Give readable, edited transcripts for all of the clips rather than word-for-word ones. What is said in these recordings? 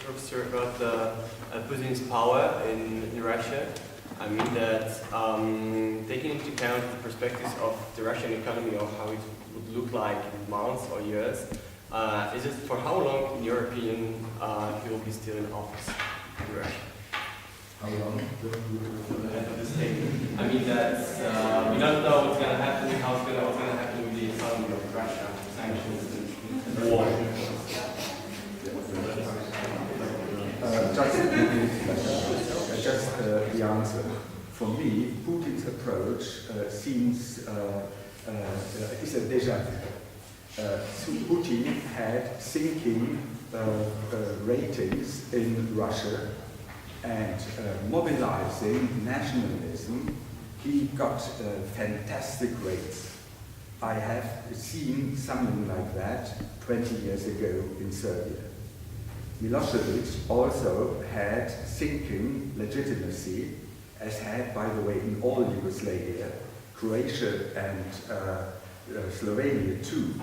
Professor, about Putin's power in Russia. I mean that taking into account the perspectives of the Russian economy or how it would look like in months or years, is it for how long, in your opinion, he will be still in office in Russia? How long? I mean that we don't know what's going to happen, what's going to happen with the economy of Russia, sanctions and war. Just the answer. For me, Putin's approach seems is a déjà vu. Putin had sinking ratings in Russia and mobilizing nationalism. He got fantastic rates. I have seen something like that 20 years ago in Serbia. Milosevic also had sinking legitimacy, as had, by the way, in all Yugoslavia, Croatia and Slovenia too.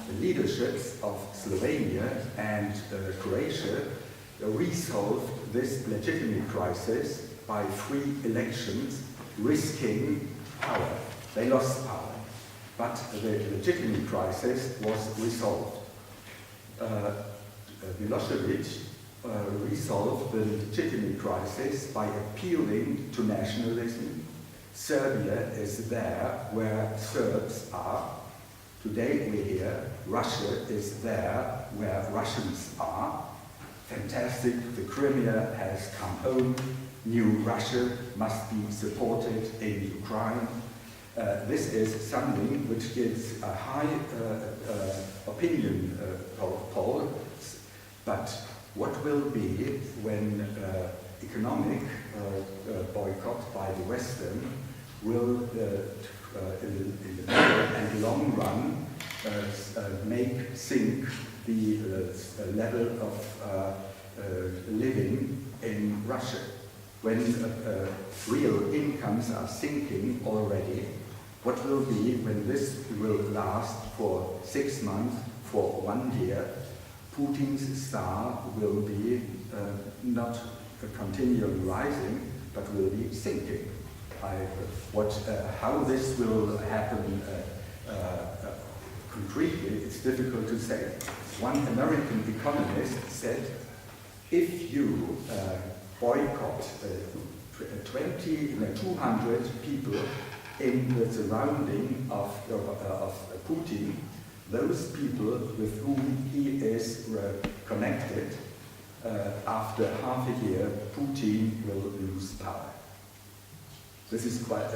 The leaderships of Slovenia and Croatia resolved this legitimate crisis by free elections, risking power. They lost power, but the legitimate crisis was resolved. Milosevic resolved the legitimate crisis by appealing to nationalism. Serbia is there where Serbs are. Today we hear Russia is there where Russians are. Fantastic, the Crimea has come home. New Russia must be supported in Ukraine. This is something which gives a high opinion poll. But what will be when economic boycott by the Western will, in the middle and long run, sink the level of living in Russia? When real incomes are sinking already, what will be when this will last for 6 months, for 1 year? Putin's star will be not continually rising, but will be sinking. How this will happen concretely, it's difficult to say. One American economist said, if you boycott 200 people in the surrounding of Putin, those people with whom he is connected, after half a year, Putin will lose power. This is quite.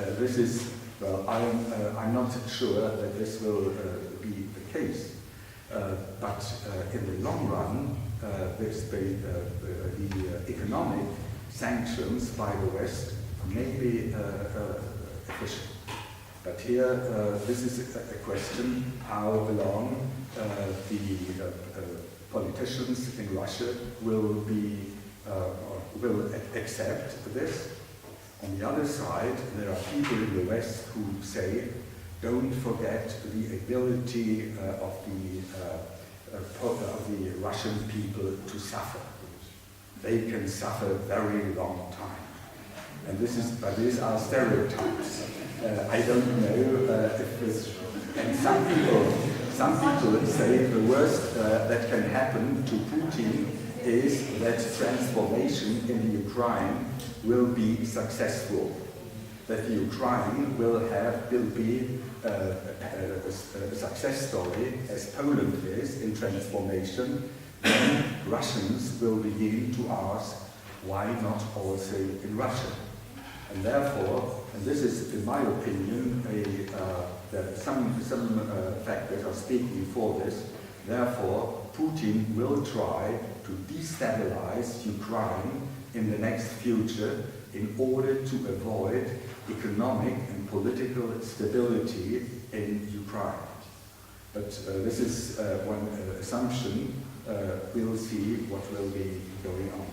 Well, I'm not sure that this will be the case. But in the long run, the economic sanctions by the West may be efficient. But here, this is a question how long the politicians in Russia will accept this. On the other side, there are people in the West who say, don't forget the ability of the Russian people to suffer. They can suffer very long time. And these are stereotypes. I don't know if this, and some people say the worst that can happen to Putin is that transformation in the Ukraine will be successful, that the Ukraine will be a success story, as Poland is in transformation. Then Russians will begin to ask, why not also in Russia? And therefore, and this is, in my opinion, some factors are speaking for this. Therefore, Putin will try to destabilize Ukraine in the next future in order to avoid economic and political stability in Ukraine. But this is one assumption. We'll see what will be going on.